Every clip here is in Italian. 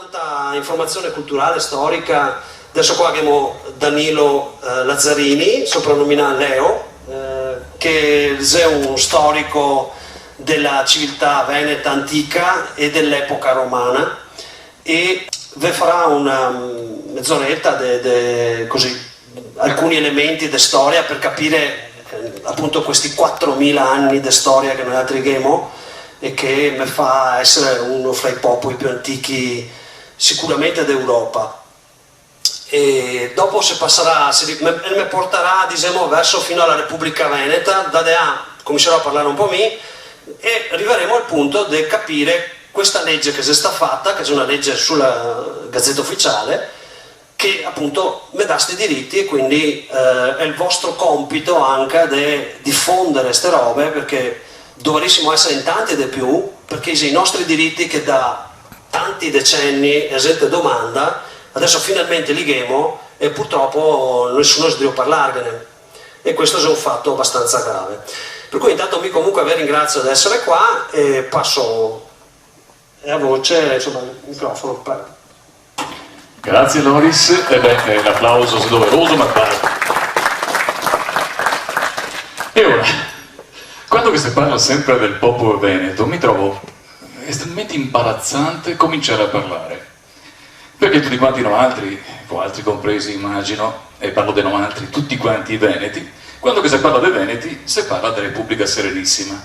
tanta informazione culturale, storica. Adesso qua abbiamo Danilo Lazzarini, soprannominato Leo, che è un storico della civiltà veneta antica e dell'epoca romana, e vi farà una mezz'oretta così alcuni elementi di storia per capire appunto questi 4.000 anni di storia che noi altrighiamo e che mi fa essere uno fra i popoli più antichi sicuramente d'Europa. E dopo si passerà, mi porterà diciamo verso fino alla Repubblica Veneta, da là comincerò a parlare un po' e arriveremo al punto di capire questa legge che si sta fatta, che è una legge sulla Gazzetta Ufficiale, che appunto mi dà questi diritti, e quindi è il vostro compito anche di diffondere queste robe, perché dovrissimo essere in tanti e di più, perché i nostri diritti che da tanti decenni esiste domanda, adesso finalmente lighiamo e purtroppo nessuno si deve parlarne, e questo è un fatto abbastanza grave. Per cui intanto vi ringrazio di essere qua e passo a voce, insomma, il microfono. Prego. Grazie Loris, l'applauso è doveroso, ma vale. E ora, quando che si parla sempre del popolo veneto, mi trovo estremamente imbarazzante cominciare a parlare, perché tutti quanti noi altri, o altri compresi immagino, e parlo dei noi altri, tutti quanti i veneti, quando che si parla dei veneti si parla della Repubblica Serenissima,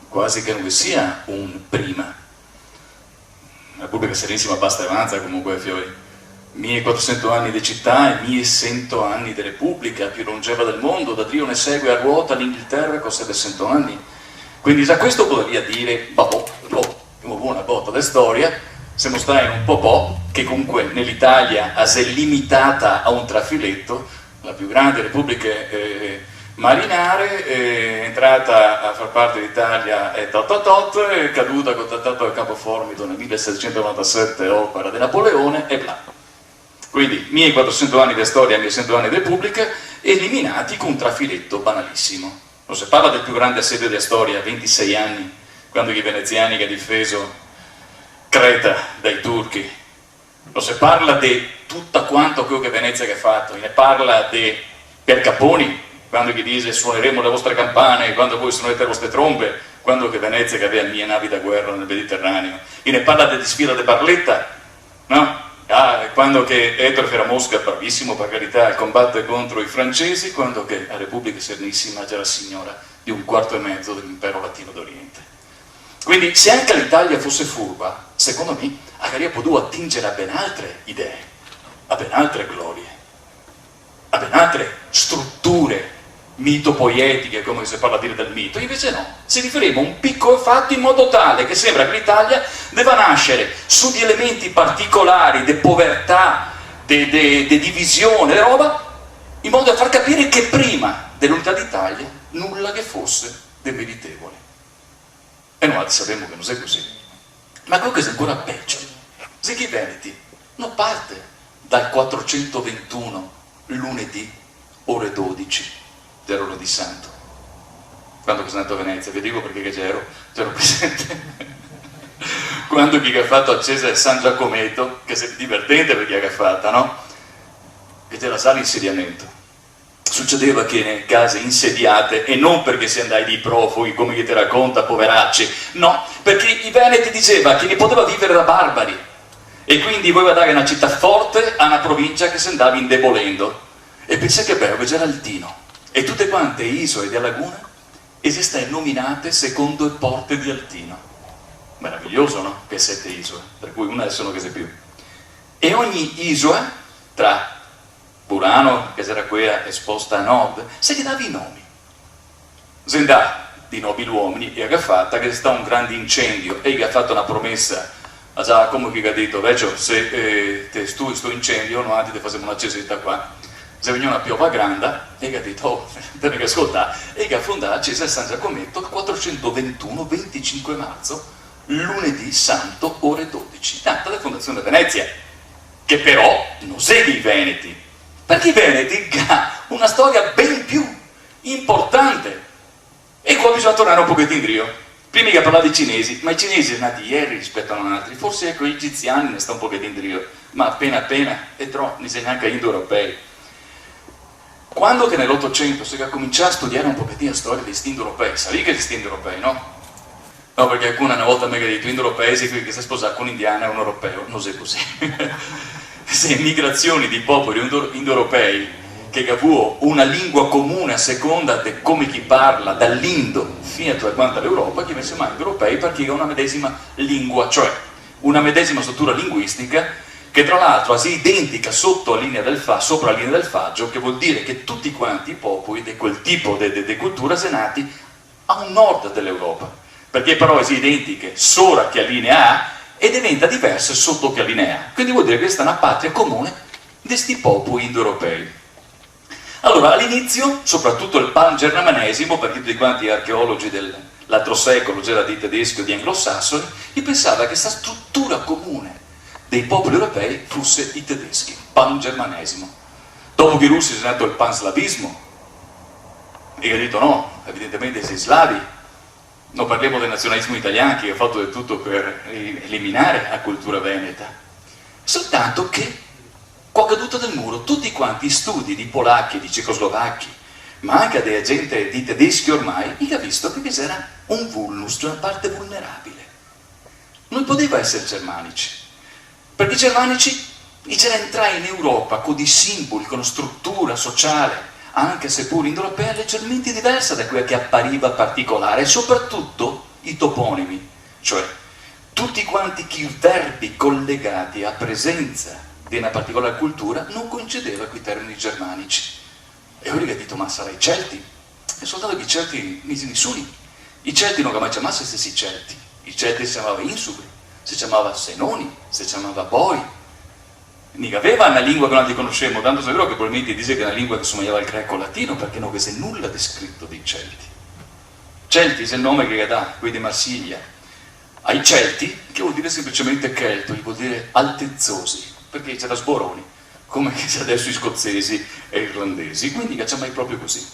quasi che non vi sia un prima. La Repubblica Serenissima basta e avanza comunque, fiori. 1400 anni di città e 1100 anni di repubblica più longeva del mondo, da Dio ne segue a ruota l'Inghilterra con 700 anni. Quindi già questo potrebbe dire, una buona botta di storia, siamo stati in un po' che comunque nell'Italia è limitata a un trafiletto, la più grande repubblica marinare, è entrata a far parte d'Italia è è caduta con il trattato del Capo Formido nel 1797, opera di Napoleone, e bla. Quindi 1400 anni di storia, 1100 anni di repubblica, eliminati con un trafiletto banalissimo. Non si parla del più grande assedio della storia, 26 anni, quando i veneziani che hanno difeso Creta dai turchi. Non si parla di tutto quanto quello che Venezia ha fatto, ne parla di Pier Caponi, quando gli dice suoneremo le vostre campane, quando voi suonerete le vostre trombe, quando che Venezia che aveva mie navi da guerra nel Mediterraneo. E ne parla di sfida di Barletta, no? Quando che Ettore era a Mosca, bravissimo per carità, combatte contro i francesi, quando che la Repubblica Serenissima era signora di 1/4 dell'impero latino d'Oriente. Quindi se anche l'Italia fosse furba, secondo me avrebbe potuto attingere a ben altre idee, a ben altre glorie, a ben altre strutture mito-poetiche, come si parla a dire del mito. Invece no, si riferiva a un piccolo fatto in modo tale che sembra che l'Italia debba nascere su di elementi particolari di povertà, di divisione, roba, in modo da far capire che prima dell'unità d'Italia nulla che fosse di meritevole. E noi sappiamo che non è così. Ma quello che è ancora peggio, se chi Veneti non parte dal 421 lunedì ore 12 del lunedì santo, quando sono andato a Venezia, vi dico perché c'ero presente quando chi ha fatto a Cesare San Giacometto, che è divertente perché ha fatta, no? Che c'era la sala insediamento. Succedeva che nelle case insediate, e non perché si andai di profughi come chi ti racconta, poveracci, no, perché i Veneti diceva che ne poteva vivere da barbari, e quindi voleva dare una città forte a una provincia che si andava indebolendo. E pensa che bello, che c'era il Tino, e tutte quante isole della laguna esistono nominate secondo il porte di Altino. Meraviglioso, no? Che 7 isole, per cui una adesso non che c'è più. E ogni isola, tra Burano, che era quella esposta a nord, se gli dava i nomi. Zendà di nobili uomini, e ha fatto che c'è stato un grande incendio, e gli ha fatto una promessa a Giacomo che gli ha detto, vecchio, se sto incendio, noi ti facciamo una cesetta qua. Se veniva una piova grande, e gli ha detto, oh, te che ascolta, e gli ha fondato Cesare San Giacometto il 421, 25 marzo, lunedì santo, ore 12. Tanto la fondazione di Venezia, che però non segue i Veneti, perché i Veneti hanno una storia ben più importante. E qua bisogna tornare un pochettino in giro, Prima che parlava di cinesi, ma i cinesi sono nati ieri rispetto a altri, forse ecco gli egiziani ne sta un pochettino di io, ma appena e troppo, ne sei anche indoeuropei. Quando che nell'Ottocento si cominciava a studiare un pochettino la storia degli indoeuropei, sapevi che gli indoeuropei, no? No, perché qualcuno una volta mi ha detto indoeuropei che si è sposato con un indiano e un europeo, non è così. Se migrazioni di popoli indoeuropei che avuto una lingua comune a seconda di come chi parla dall'Indo fino a quanto all'Europa, che invece mai europei perché ha una medesima lingua, cioè una medesima struttura linguistica che tra l'altro è identica sotto la linea del sopra la linea del faggio, che vuol dire che tutti quanti i popoli di quel tipo di cultura sono nati a un nord dell'Europa, perché però sono identiche sopra che a linea A e diventa diverse sotto che a linea A, quindi vuol dire che questa è una patria comune di questi popoli indoeuropei. Allora, all'inizio, soprattutto il pan-germanesimo, perché tutti quanti gli archeologi dell'altro secolo, già di tedeschi o di anglosassoni, gli pensava che questa struttura comune dei popoli europei fosse i tedeschi, pan-germanesimo. Dopo che i russi sono nato il pan-slavismo, e ha detto no, evidentemente sei slavi, non parliamo del nazionalismo italiano che ha fatto del tutto per eliminare la cultura veneta, soltanto che qua caduto del muro, tutti quanti studi di polacchi, di cecoslovacchi, ma anche di gente di tedeschi ormai, ha visto che c'era un vulnus, cioè una parte vulnerabile. Non poteva essere germanici, perché i germanici c'era entrare in Europa con dei simboli, con una struttura sociale, anche seppur indoeuropea, leggermente diversa da quella che appariva particolare, e soprattutto i toponimi, cioè tutti quanti i verbi collegati a presenza di una particolare cultura non coincideva con i termini germanici. E ora gli ha detto, ma sarai celti? E soltanto che i celti, nessuno. I celti non mai chiamassero se stessi celti. I celti si chiamava insubri, si chiamava senoni, si chiamava boi. Mica aveva una lingua che non ti conoscemmo, tanto se è vero che probabilmente dice che è una lingua che somigliava al greco-latino, perché non c'è nulla descritto dei celti. Celti è il nome che dà, qui di Marsiglia. Ai celti, che vuol dire semplicemente celto, vuol dire altezzosi, perché c'è da sboroni, come c'è adesso i scozzesi e irlandesi, quindi facciamo proprio così.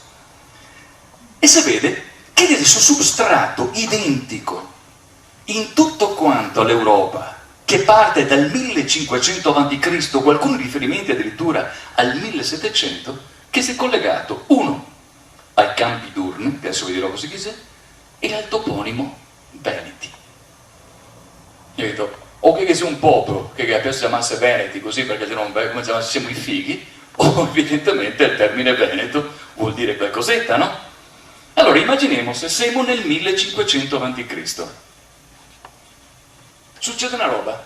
E si vede che c'è questo substrato identico in tutto quanto all'Europa, che parte dal 1500 a.C., con alcuni riferimenti addirittura al 1700, che si è collegato, uno, ai campi d'urne, che adesso vi dirò così chi c'è, e al toponimo Veneti. Io ho detto, o che sia un popolo che piace chiamarsi Veneti così perché se non come siamo i fighi, o evidentemente il termine Veneto vuol dire qualcosetta, no? Allora immaginiamo se siamo nel 1500 a.C. Succede una roba.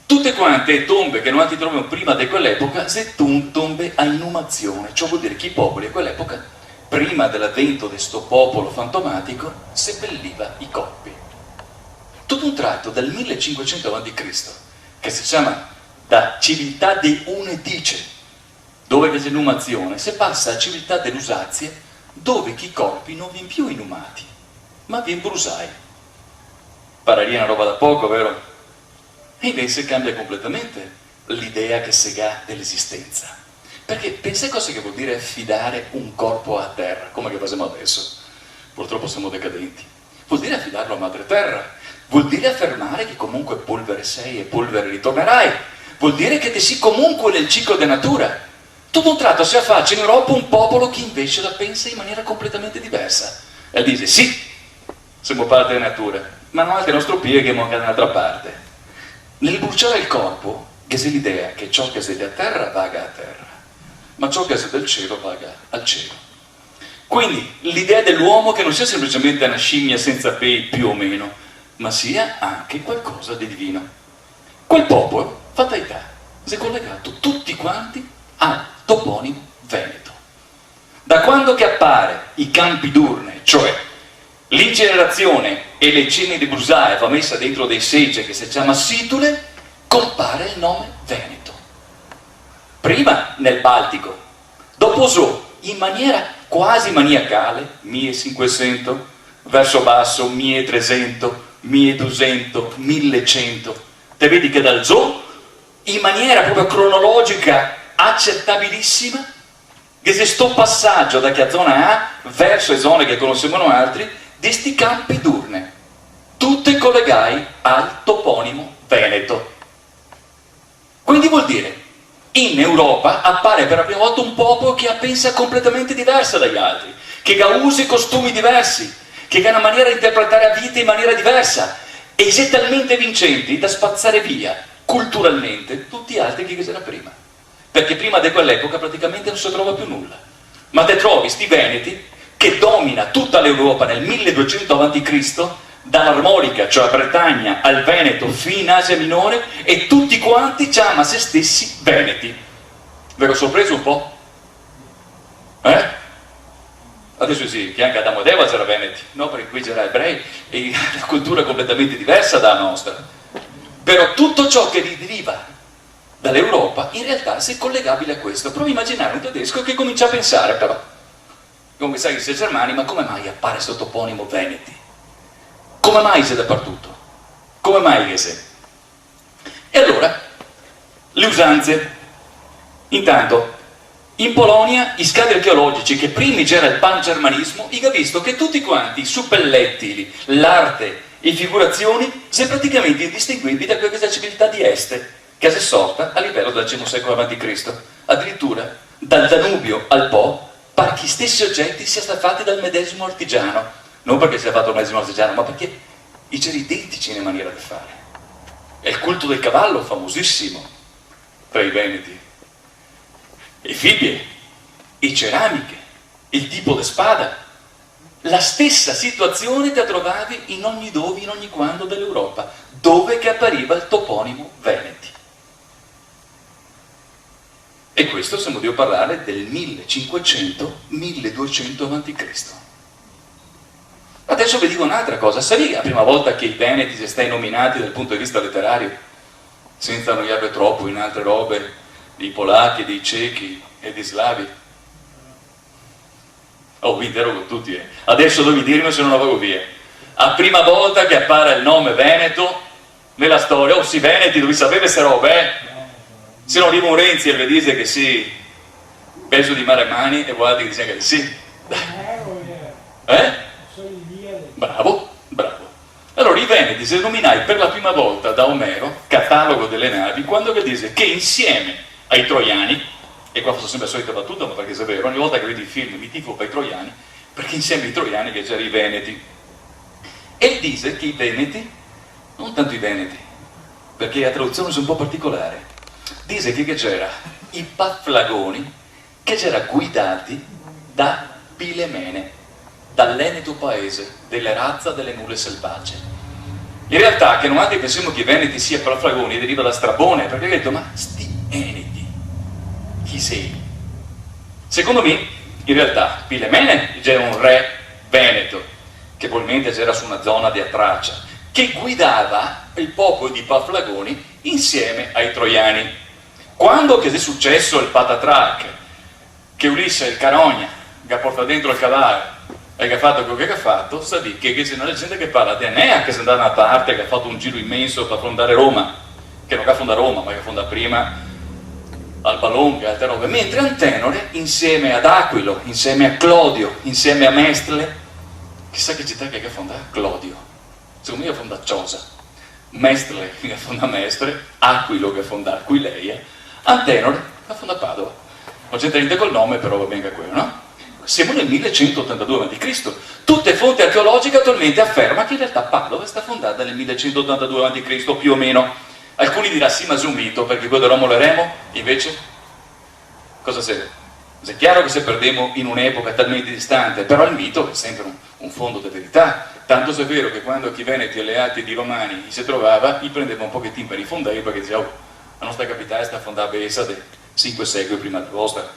Tutte quante le tombe che noi troviamo prima di quell'epoca sono tombe a inumazione, ciò vuol dire che i popoli a quell'epoca, prima dell'avvento di questo popolo fantomatico, seppelliva i corpi. Tutto un tratto dal 1500 a.C., che si chiama da civiltà di Unetice, dove c'è l'inumazione, si passa a civiltà dell'Usazie, dove i corpi non vengono più inumati, ma vengono brusai. Pararia una roba da poco, vero? E invece cambia completamente l'idea che si ha dell'esistenza. Perché pensa cosa che vuol dire affidare un corpo a terra, come che facciamo adesso. Purtroppo siamo decadenti. Vuol dire affidarlo a madre terra. Vuol dire affermare che comunque polvere sei e polvere ritornerai. Vuol dire che ti sei comunque nel ciclo della natura. Tutto un tratto si affaccia in Europa un popolo che invece la pensa in maniera completamente diversa. E dice sì, siamo parte della natura, ma non anche il nostro piede che manca da un'altra parte. Nel bruciare il corpo, che c'è l'idea che ciò che siede a terra vaga a terra, ma ciò che siede al cielo vaga al cielo. Quindi l'idea dell'uomo che non sia semplicemente una scimmia senza peli più o meno, ma sia anche qualcosa di divino. Quel popolo, fatalità, si è collegato tutti quanti al toponimo Veneto. Da quando che appare i campi d'urne, cioè l'incinerazione e le cene di Brusaeva messa dentro dei seggi che si chiama situle, compare il nome Veneto. Prima nel Baltico, dopo in maniera quasi maniacale, 1500, verso basso 1300, 1200, 1100. Te vedi che dal Zoo, in maniera proprio cronologica, accettabilissima, che c'è sto passaggio da che a zona A verso le zone che conosciamo altri, di sti campi d'urne. tutte collegai al toponimo Veneto. Quindi vuol dire, in Europa appare per la prima volta un popolo che pensa completamente diversa dagli altri, che ha usi e costumi diversi, che ha una maniera di interpretare la vita in maniera diversa, e sei talmente vincenti da spazzare via culturalmente tutti gli altri che c'era prima, perché prima di quell'epoca praticamente non si trova più nulla, ma te trovi sti veneti che domina tutta l'Europa nel 1200 a.C., dall'Armorica, cioè la Bretagna, al Veneto fino a Asia Minore, e tutti quanti chiamano se stessi veneti. V'ero sorpreso un po'? Adesso sì, che anche Adamo ed Eva c'era veneti, no? Perché qui c'era ebrei e la cultura è completamente diversa dalla nostra. Però tutto ciò che deriva dall'Europa in realtà è collegabile a questo. Provi a immaginare un tedesco che comincia a pensare, però, come sai che sei germani, ma come mai appare questo toponimo veneti? Come mai sei dappertutto? Come mai che sei? E allora, le usanze. Intanto, in Polonia, gli scavi archeologici, che prima c'era il pangermanismo, ha visto che tutti quanti i suppellettili, l'arte e le figurazioni sono praticamente indistinguibili da quella che è la civiltà di Este, che si è sorta a livello del X secolo a.C. Addirittura, dal Danubio al Po, pare che gli stessi oggetti siano stati fatti dal medesimo artigiano, non perché sia fatto il medesimo artigiano, ma perché c'erano identici nella maniera di fare. È il culto del cavallo famosissimo tra i veneti. E fibbie, e ceramiche, il tipo di spada. La stessa situazione te la trovavi in ogni dove, in ogni quando dell'Europa, dove che appariva il toponimo Veneti. E questo stiamo a parlare del 1500-1200 a.C. Adesso vi dico un'altra cosa. Sarebbe la prima volta che i veneti si stai nominati dal punto di vista letterario, senza annoiare troppo in altre robe dei polacchi, dei cechi e dei slavi. Oh, vi interrogo tutti, Adesso devi dirmi se non la vado via. La prima volta che appare il nome Veneto nella storia, sì, Veneti, devi sapere queste robe, Se non arriva un Renzi e vi dice che sì, peso di mare mani, e guardi che dice che sì. Bravo, bravo. Allora i Veneti si nominai per la prima volta da Omero, catalogo delle navi, quando che dice che insieme ai troiani, e qua faccio sempre la solita battuta, ma perché è vero, ogni volta che vedi il film mi tifo per i troiani, perché insieme ai troiani che c'erano i Veneti. E dice che i Veneti, non tanto i Veneti, perché la traduzione è un po' particolare, dice che c'era i Paflagoni, che c'erano guidati da Pilemene, dall'Eneto paese, della razza delle mule selvagge. In realtà, che non anche pensiamo che i Veneti sia Paflagoni, deriva da Strabone, perché ha detto, ma sti Eneti, chi sei? Secondo me, in realtà, Pilemene era un re veneto, che probabilmente c'era su una zona di Atracia, che guidava il popolo di Paflagoni insieme ai troiani. Quando che è successo il patatrac, che Ulisse il carogna, che ha portato dentro il cavallo, e che ha fatto quello che ha fatto, sapete che c'è una leggenda che parla di Enea che si è andato da una parte, che ha fatto un giro immenso per fondare Roma, che non ha fondato Roma, ma che fonda prima Alba Longa e altre robe, mentre Antenore, insieme ad Aquilo, insieme a Clodio, insieme a Mestre, chissà che città che ha fondato Clodio, secondo me ha fondato Ciosa, Mestre che ha fondato Mestre, Aquilo che ha fondato Aquileia, Antenore ha fondato Padova. Non c'entra niente col nome, però va bene anche quello, no? Siamo nel 1182 a.C. Tutte le fonti archeologiche attualmente affermano che in realtà Padova è stata fondata nel 1182 a.C. più o meno. Alcuni diranno sì, ma è un mito, perché quello di Romolo e Remo, invece, cosa serve? È chiaro che se perdiamo in un'epoca talmente distante, però il mito è sempre un fondo di verità. Tanto se è vero che quando i Veneti alleati di Romani si trovava, gli prendeva un pochettino per i fondai, perché diceva, oh, la nostra capitale sta fondata a 5 secoli prima della vostra.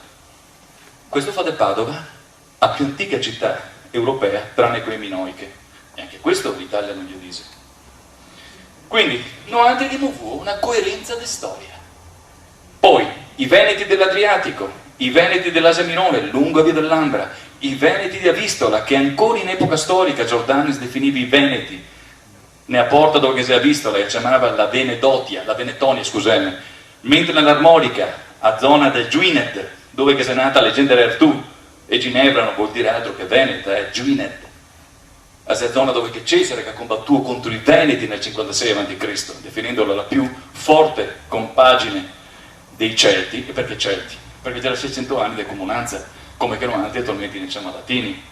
Questo fa di Padova la più antica città europea, tranne quelle minoiche. E anche questo l'Italia non gli dice. Quindi, non abbiamo una coerenza di storia. Poi, i Veneti dell'Adriatico, i Veneti dell'Asia Minore, lungo via dell'Ambra, i Veneti di Avistola, che ancora in epoca storica Giordani definiva i Veneti, ne a Porta dove si è Avistola, che chiamava la Venetonia, scusami, mentre nell'Armorica, a zona del Giuinet, dove che è nata la leggenda dell'Artù, e Ginevra non vuol dire altro che Veneta, Giuinet. a zona dove che Cesare che ha combattuto contro i Veneti nel 56 a.C., definendola la più forte compagine dei Celti. E perché Celti? Perché c'era 600 anni di comunanza, come che non attualmente diciamo latini.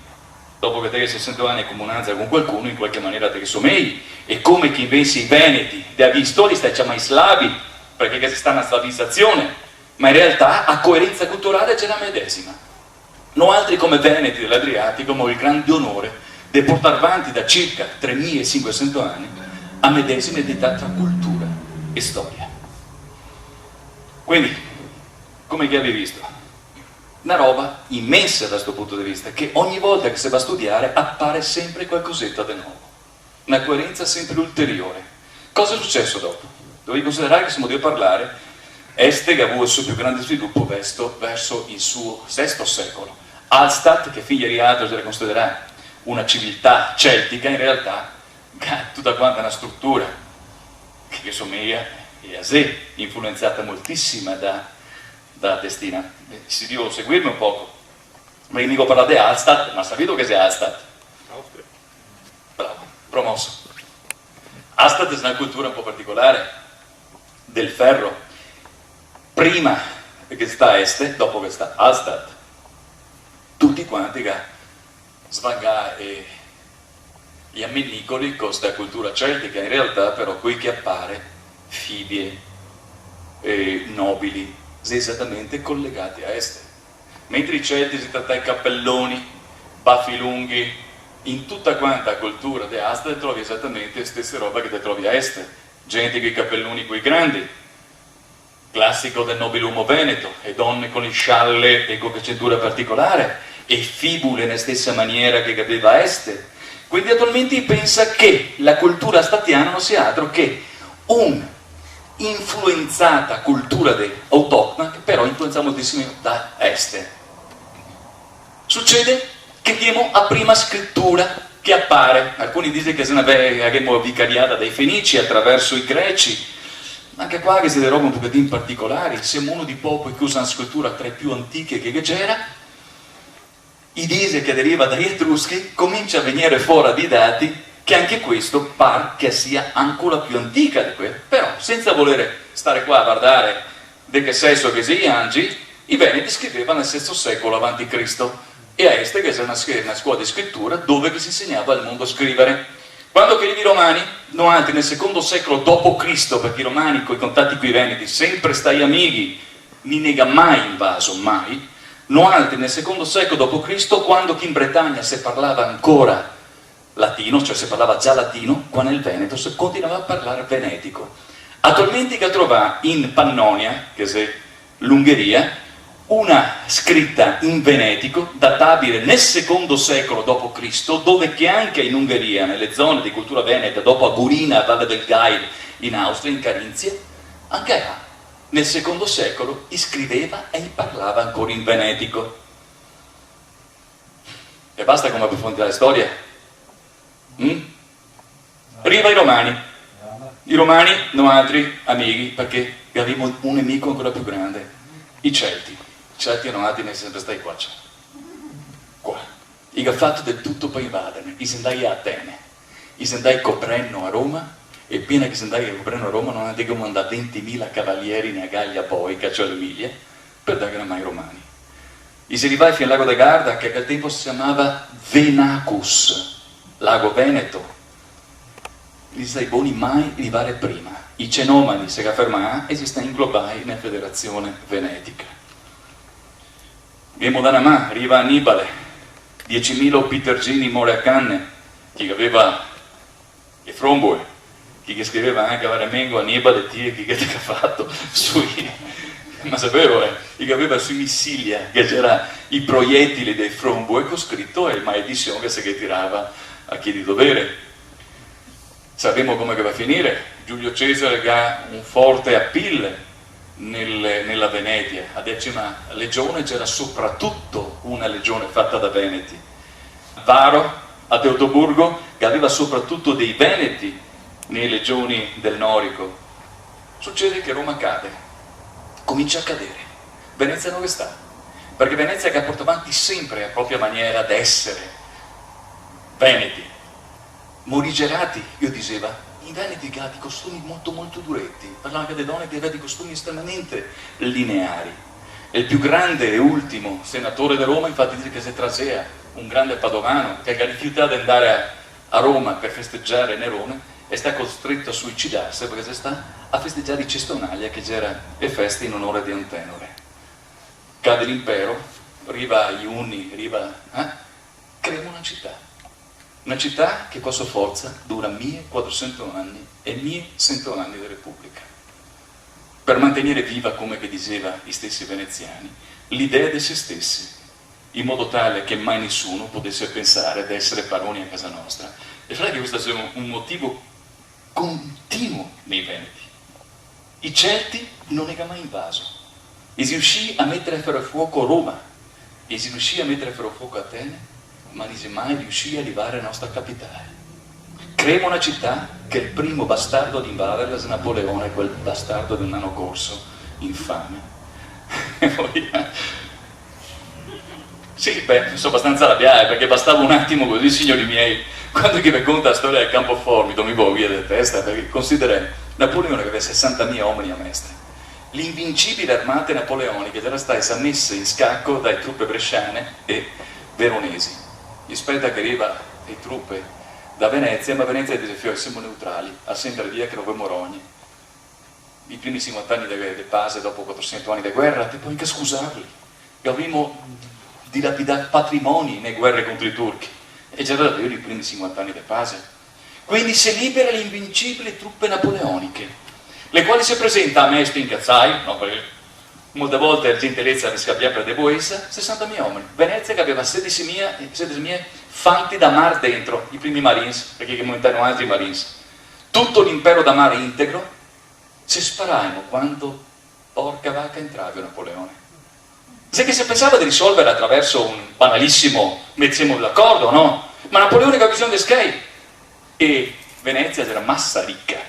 Dopo che te hai 600 anni di comunanza con qualcuno, in qualche maniera te che somei, e come che invece i Veneti, da visto, li stai chiamando i slavi, perché che sta una slavizzazione, ma in realtà a coerenza culturale c'è la medesima. Non altri come Veneti dell'Adriatico, ma il grande onore di portare avanti da circa 3500 anni a medesima identità tra cultura e storia. Quindi, come che avevi visto? Una roba immensa da questo punto di vista, che ogni volta che si va a studiare appare sempre qualcosetta di nuovo, una coerenza sempre ulteriore. Cosa è successo dopo? Dovevi considerare che siamo di parlare este che ha avuto il suo più grande sviluppo verso il suo VI secolo. Hallstatt, che figlia di Adolf era considerata una civiltà celtica, in realtà ha tutta quanta una struttura che somiglia a sé, influenzata moltissima da Destina. Si devo seguirmi un poco, ma io dico parlare di Hallstatt, ma sapete che sia Hallstatt? Bravo, promosso. Hallstatt è una cultura un po' particolare del ferro, prima che sta a est, dopo che sta Hallstatt, tutti quanti che svagare gli ammennicoli con questa cultura celtica, in realtà però qui che appare fibie nobili esattamente collegati a est, mentre i Celti si tratta di cappelloni, baffi lunghi, in tutta quanta cultura di Hallstatt trovi esattamente le stesse roba che ti trovi a est, gente con i cappelloni quei grandi, classico del nobilumo veneto, e donne con il scialle e con cintura particolare, e fibule nella stessa maniera che aveva a est. Quindi attualmente pensa che la cultura statiana non sia altro che un'influenzata cultura autoctona, che però influenza moltissimo da est. Succede che abbiamo la prima scrittura che appare, alcuni dicono che se ne abbiamo vicariata dai Fenici attraverso i Greci, anche qua che si roba un pochettino particolari, siamo uno di popoli che usa una scrittura tra le più antiche che c'era. I dise che deriva dagli Etruschi comincia a venire fuori di dati che anche questo par che sia ancora più antica di quello, però senza voler stare qua a guardare di che sesso che si angi, i Veneti scrivevano nel VI secolo avanti Cristo, e a est che c'era una scuola di scrittura dove si insegnava al mondo a scrivere. Quando che i Romani, non altri nel II secolo dopo Cristo, perché i Romani con i contatti con i Veneti sempre stai amici, ni nega mai invaso, mai, non altri nel II secolo dopo Cristo, quando che in Bretagna si parlava ancora latino, cioè si parlava già latino, qua nel Veneto si continuava a parlare venetico. Attualmente che trova in Pannonia, che è l'Ungheria, una scritta in venetico databile nel II secolo d.C., dove che anche in Ungheria, nelle zone di cultura veneta, dopo Agurina, Valle del Gail, in Austria, in Carinzia, anche là, nel II secolo, scriveva e parlava ancora in venetico. E basta come approfondire la storia. Arriva i Romani. I Romani, non altri amici, perché avevamo un nemico ancora più grande, i Celti. I Celti erano nati nel sempre stai qua. I che ha fatto del tutto per invaderne. I si andai a Atene, i si andai a Cobrenno a Roma, e appena che si andai a Cobrenno a Roma non andai a mandare 20.000 cavalieri ne a Gaglia poi, cacciò l'Emilia, per dare mai ai Romani. I si arrivai fino al lago da Garda, che a quel tempo si chiamava Venacus, lago Veneto. Gli stai buoni mai arrivare prima. I cenomani si fermano e si sta inglobati nella federazione venetica. Abbiamo da Namà, arriva Annibale, 10.000 Pitergini more a canne, chi aveva i Frombue, chi scriveva anche a Varamengo, Annibale, chi ha fatto sui, ma sapevo, chi aveva sui Missilia, che c'era i proiettili dei Frombue, con scritto e maledizione che si tirava a chi di dovere. Sappiamo come che va a finire. Giulio Cesare che ha un forte appeal nella Venetia. A 10ª legione c'era soprattutto una legione fatta da Veneti. Varo a Teutoburgo che aveva soprattutto dei Veneti nelle legioni del Norico. Succede che Roma cade, comincia a cadere. Venezia dove sta? Perché Venezia che porta avanti sempre la propria maniera d'essere. Veneti. morigerati, io diceva, i veneti che hanno i costumi molto molto duretti, parlava anche delle donne che avevano i costumi estremamente lineari. E il più grande e ultimo senatore di Roma, infatti, dice che se Trasea, un grande padovano, che ha rifiutato di andare a Roma per festeggiare Nerone, e sta costretto a suicidarsi perché si sta a festeggiare i Cestonaglia, che c'era le feste in onore di Antenore. Cade l'impero, arriva gli Unni, creiamo una città che con sua forza dura 1400 anni e 1100 anni di Repubblica, per mantenere viva, come che diceva gli stessi veneziani, l'idea di se stessi, in modo tale che mai nessuno potesse pensare di essere padroni a casa nostra. E fra che questo sia un motivo continuo nei Veneti. I Celti non ne hanno mai invaso, e si riuscì a mettere a fuoco Roma, e si riuscì a mettere a fuoco Atene, ma non si mai riuscì a arrivare alla nostra capitale. Creiamo una città che il primo bastardo ad invaderla è Napoleone, quel bastardo del nano corso, infame. E poi, sì, sono abbastanza arrabbiato, perché bastava un attimo così, signori miei, quando chi mi conta la storia del Campo Formido mi va via di testa, perché considera Napoleone che aveva 60.000 uomini a mestre. L'invincibile armata napoleonica era stata messa in scacco dalle truppe bresciane e veronesi. Gli spetta che arriva le truppe da Venezia, ma Venezia dice fiori, siamo neutrali, a sempre via che non vuoi morogni. I primi 50 anni di pace, dopo 400 anni di guerra, ti puoi anche scusarli. E avremo dilapidato patrimoni nelle guerre contro i turchi. E già da i primi 50 anni di pace. Quindi si libera le invincibili truppe napoleoniche, le quali si presenta a Mestre in Cazzai, no, perché molte volte la gentilezza mi scappia per De Boessa, 60.000 uomini. Venezia che aveva 16.000 fanti da mar dentro, i primi Marines, perché che montano altri Marines. Tutto l'impero da mare integro, si spararono quando porca vacca entrava Napoleone. Sai che si pensava di risolvere attraverso un banalissimo mettiamo d'accordo, no? Ma Napoleone aveva bisogno di Sky e Venezia era massa ricca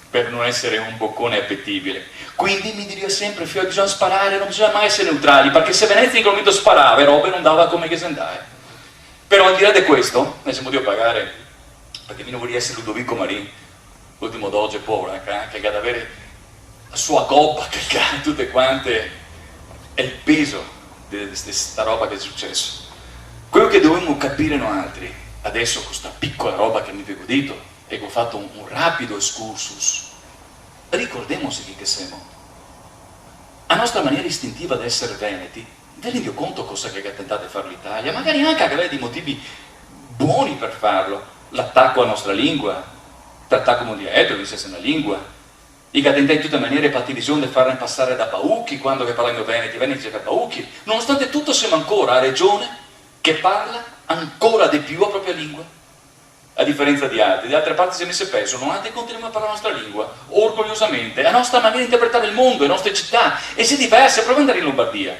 per non essere un boccone appetibile. Quindi mi diceva sempre, bisogna sparare, non bisogna mai essere neutrali, perché se Venezia in quel momento sparava, robe non dava come che se andava. Però al di là di questo, ne siamo di pagare, perché mi non voglio essere Ludovico Marin, l'ultimo doge povero, che ha avere la sua coppa, che ha tutte quante, è il peso di questa roba che è successo. Quello che dovremmo capire noi altri, adesso con questa piccola roba che mi avevo detto, e che ho fatto un rapido excursus, ricordiamoci che siamo. A nostra maniera istintiva di essere veneti, vi rendi conto cosa che ha tentato di fare l'Italia, magari anche avere dei motivi buoni per farlo, l'attacco alla nostra lingua, l'attacco mondiale, che sia una lingua, i che tentano in tutte le maniere per divisione di farne passare da Paucchi, quando che parlano veneti per Paucchi, nonostante tutto siamo ancora a regione che parla ancora di più la propria lingua, a differenza di altri. Da altre parti si è messo peso, non altri continuiamo a parlare la nostra lingua, orgogliosamente, la nostra maniera di interpretare il mondo, le nostre città, e se diverse, prova ad andare in Lombardia.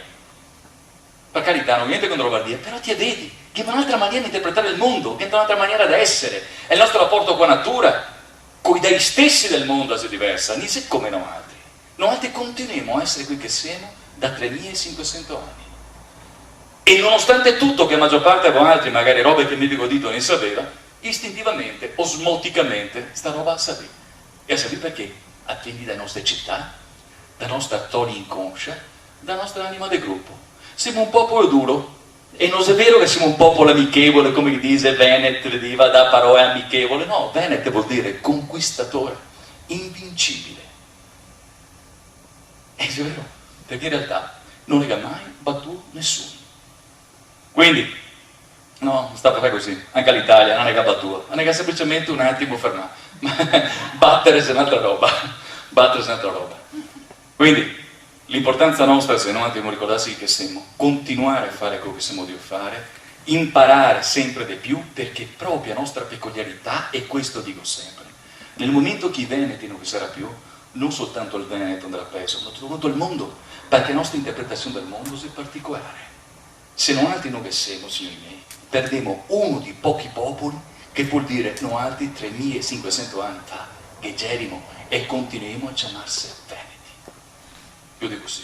Per carità, non ho niente contro Lombardia, però ti vedi che è un'altra maniera di interpretare il mondo, che è un'altra maniera di essere, è il nostro rapporto con la natura, con i dei stessi del mondo è diversa, non è come noi altri. Noi altri continuiamo a essere qui che siamo da 3.500 anni. E nonostante tutto, che la maggior parte di altri, magari robe che mi dico dito non sapeva, istintivamente, osmoticamente, sta roba a sapere. E a sapere perché? Attendi dalle nostre città, dalla nostra storia inconscia, dalla nostra anima di gruppo. Siamo un popolo duro, e non è vero che siamo un popolo amichevole, come dice Venet, vediva da parole amichevole. No, Venet vuol dire conquistatore, invincibile. È vero, perché in realtà non ne ha mai battuto nessuno. Quindi, no, sta per fare così, anche l'Italia non è che ha battuto, non è che semplicemente un attimo fermare. Battere è un'altra roba, battere è un'altra roba. Quindi, l'importanza nostra, se non dobbiamo ricordarsi che siamo, continuare a fare quello che siamo di fare, imparare sempre di più, perché proprio la nostra peculiarità, e questo dico sempre, nel momento che i veneti non ci sarà più, non soltanto il Veneto andrà preso, ma tutto il mondo, perché la nostra interpretazione del mondo è particolare. Se non altri non che siamo, signori miei, perdiamo uno di pochi popoli che vuol dire non altri 3.500 anni fa, che gerimo e continuiamo a chiamarsi Veneti. Io dico sì.